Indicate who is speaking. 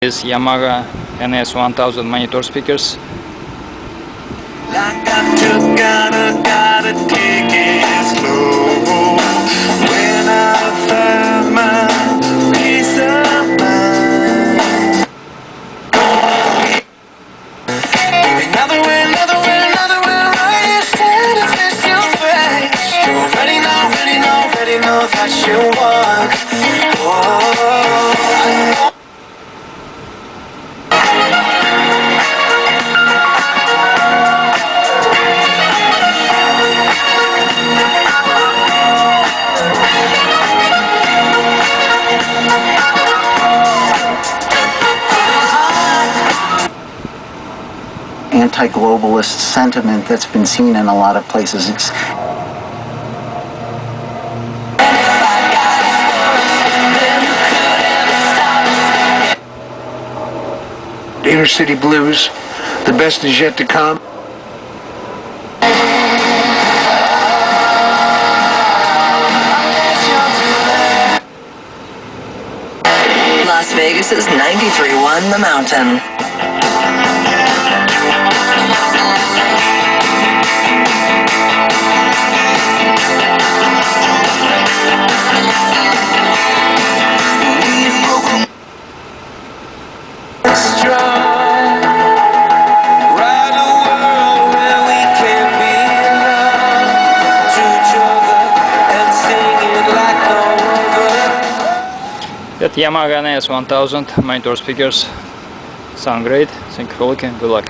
Speaker 1: is Yamaha NS1000 monitor speakers.
Speaker 2: Gotta take it slow. When I find my peace of mind. Another way, right instead of face your face. You already know that you want. Oh, I know.
Speaker 3: Anti-globalist sentiment that's been seen in a lot of places. It's
Speaker 4: Inner City Blues, the best is yet to come.
Speaker 5: Las Vegas's 93.1 The Mountain.
Speaker 2: Strong, right a world where we can be loved to each other and sing it like no other.
Speaker 1: That Yamaha NS1000 monitor speakers sound great. Thank you for looking. Good luck.